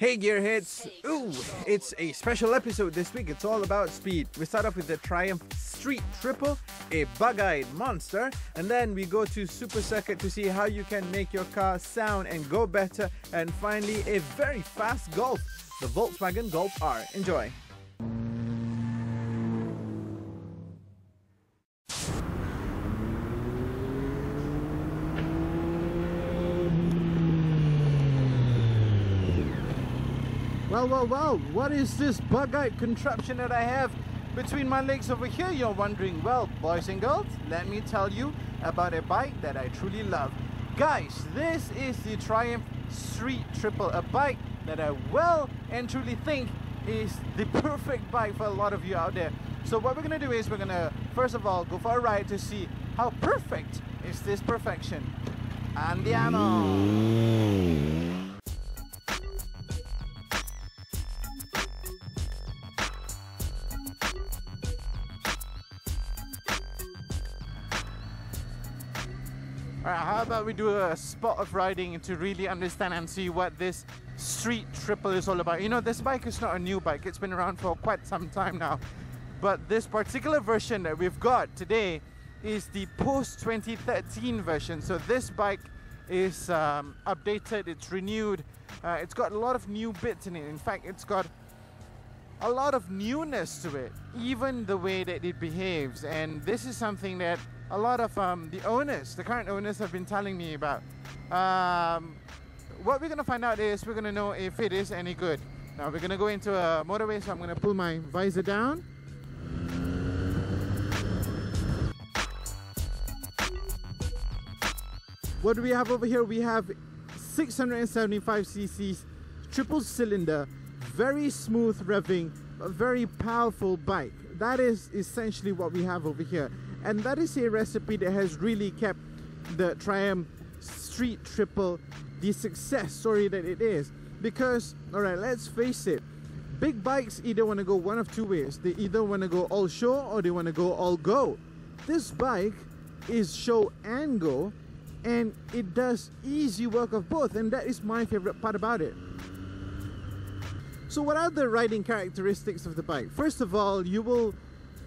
Hey gearheads! Ooh, it's a special episode this week. It's all about speed. We start off with the Triumph Street Triple, a bug-eyed monster, and then we go to Super Circuit to see how you can make your car sound and go better, and finally a very fast Golf, the Volkswagen Golf R. Enjoy! Well, what is this bug-eyed contraption that I have between my legs over here, you're wondering? Well, boys and girls, let me tell you about a bike that I truly love. Guys, this is the Triumph Street Triple, a bike that I well and truly think is the perfect bike for a lot of you out there. So what we're going to do is we're going to, first of all, go for a ride to see how perfect is this perfection. Andiamo! Alright, how about we do a spot of riding to really understand and see what this Street Triple is all about. You know, this bike is not a new bike, it's been around for quite some time now. But this particular version that we've got today is the post-2013 version. So this bike is updated, it's renewed, it's got a lot of new bits in it. In fact, it's got a lot of newness to it, even the way that it behaves. And this is something that a lot of the current owners have been telling me about. What we're going to find out is we're going to know if it is any good. Now we're going to go into a motorway, so I'm going to pull my visor down. What do we have over here? We have 675 cc's triple cylinder, very smooth revving, a very powerful bike. That is essentially what we have over here. And that is a recipe that has really kept the Triumph Street Triple the success story that it is. Because, alright, let's face it, big bikes either want to go one of two ways. They either want to go all show or they want to go all go. This bike is show and go, and it does easy work of both, and that is my favorite part about it. So what are the riding characteristics of the bike? First of all, you will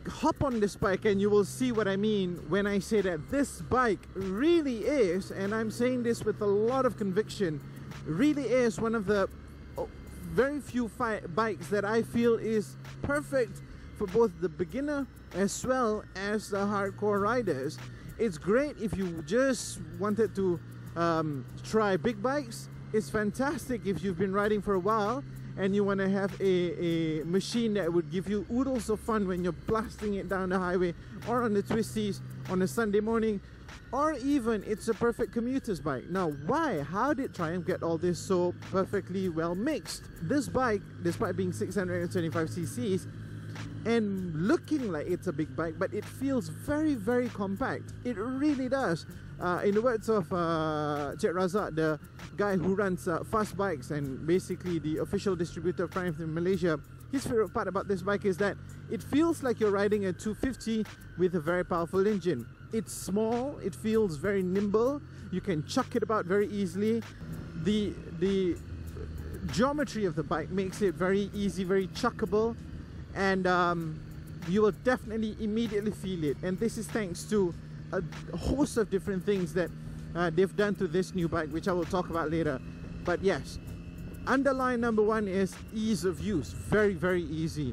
hop on this bike and you will see what I mean when I say that this bike really is, and I'm saying this with a lot of conviction, really is one of the very few bikes that I feel is perfect for both the beginner as well as the hardcore riders. It's great if you just wanted to try big bikes. It's fantastic if you've been riding for a while and you want to have a machine that would give you oodles of fun when you're blasting it down the highway or on the twisties on a Sunday morning, or even it's a perfect commuter's bike. Now, why? How did Triumph get all this so perfectly well mixed? This bike, despite being 675 cc's and looking like it's a big bike, but it feels very, very compact. It really does. In the words of Cik Razak, the guy who runs Fast Bikes and basically the official distributor of Triumph in Malaysia, his favorite part about this bike is that it feels like you're riding a 250 with a very powerful engine. It's small, it feels very nimble, you can chuck it about very easily. The geometry of the bike makes it very easy, very chuckable, and you will definitely immediately feel it. And this is thanks to a host of different things that they've done to this new bike, which I will talk about later. But yes, underline number one is ease of use. Very, very easy.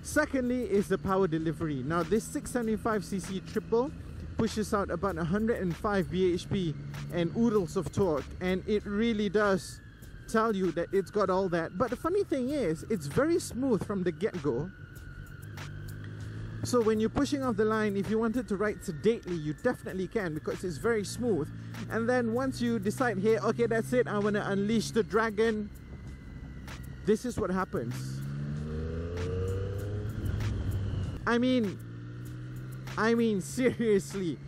Secondly is the power delivery. Now this 675cc triple pushes out about 105 bhp and oodles of torque, and it really does tell you that it's got all that. But the funny thing is, it's very smooth from the get-go. So when you're pushing off the line, if you wanted to ride sedately, you definitely can, because it's very smooth. And then once you decide, hey, okay, that's it, I want to unleash the dragon, this is what happens. I mean seriously,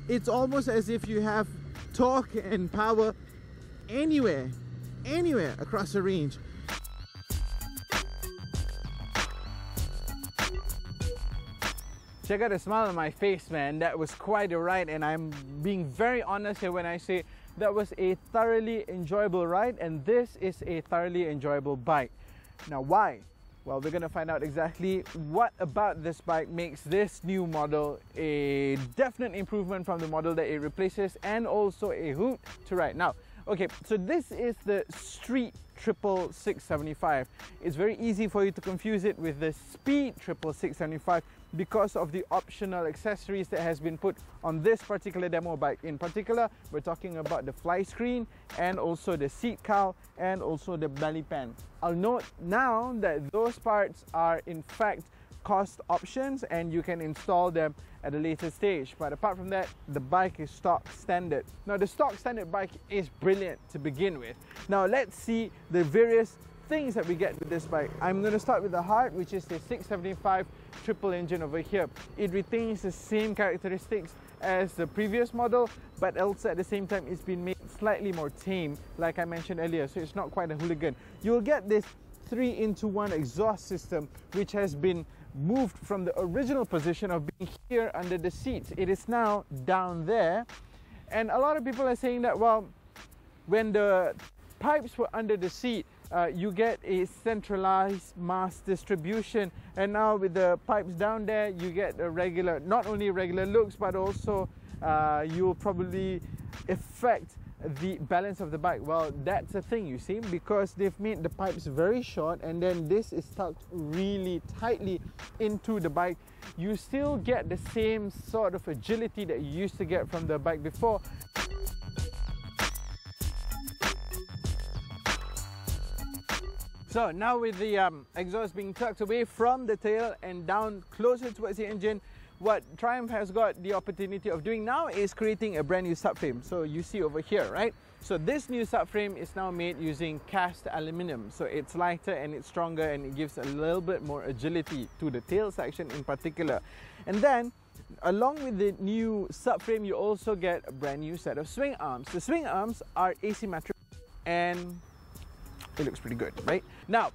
it's almost as if you have torque and power anywhere across the range. Check out the smile on my face, man. That was quite a ride, and I'm being very honest here when I say that was a thoroughly enjoyable ride, and this is a thoroughly enjoyable bike. Now, why? Well, we're going to find out exactly what about this bike makes this new model a definite improvement from the model that it replaces, and also a hoot to ride. Now, okay, so this is the Street Triple 675. It's very easy for you to confuse it with the Speed Triple 675 because of the optional accessories that has been put on this particular demo bike. In particular, we're talking about the fly screen and also the seat cowl and also the belly pan. I'll note now that those parts are in fact cost options and you can install them at a later stage, but apart from that, the bike is stock standard. Now, the stock standard bike is brilliant to begin with. Now, let's see the various things that we get with this bike. I'm going to start with the heart, which is the 675 triple engine over here. It retains the same characteristics as the previous model, but also at the same time it's been made slightly more tame, like I mentioned earlier, so it's not quite a hooligan. You'll get this 3-in-1 exhaust system, which has been moved from the original position of being here under the seats. It is now down there, and a lot of people are saying that, well, when the pipes were under the seat, you get a centralized mass distribution, and now with the pipes down there, you get a regular, not only regular looks, but also you'll probably affect the balance of the bike. Well, that's a thing, you see, because they've made the pipes very short, and then this is tucked really tightly into the bike. You still get the same sort of agility that you used to get from the bike before. So now with the exhaust being tucked away from the tail and down closer towards the engine, what Triumph has got the opportunity of doing now is creating a brand new subframe. So you see over here, right? So this new subframe is now made using cast aluminum. So it's lighter and it's stronger, and it gives a little bit more agility to the tail section in particular. And then along with the new subframe, you also get a brand new set of swing arms. The swing arms are asymmetrical and it looks pretty good, right? Now,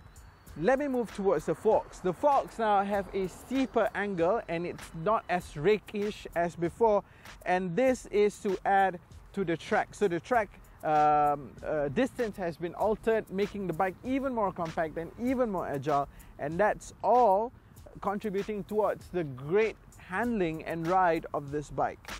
let me move towards the forks. The forks now have a steeper angle and it's not as rakish as before, and this is to add to the track. So the track distance has been altered, making the bike even more compact and even more agile, and that's all contributing towards the great handling and ride of this bike.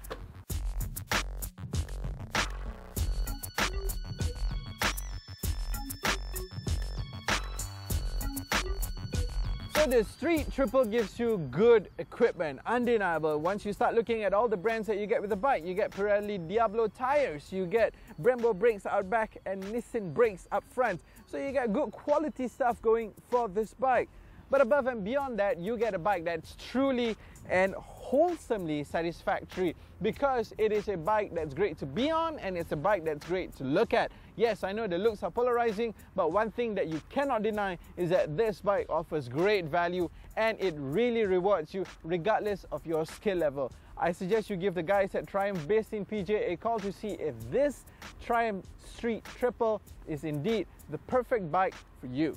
So the Street Triple gives you good equipment, undeniable. Once you start looking at all the brands that you get with the bike, you get Pirelli Diablo tires, you get Brembo brakes out back and Nissan brakes up front. So you get good quality stuff going for this bike. But above and beyond that, you get a bike that's truly and wholesomely satisfactory, because it is a bike that's great to be on and it's a bike that's great to look at. Yes, I know the looks are polarizing, but one thing that you cannot deny is that this bike offers great value and it really rewards you regardless of your skill level. I suggest you give the guys at Triumph based in PJ a call to see if this Triumph Street Triple is indeed the perfect bike for you.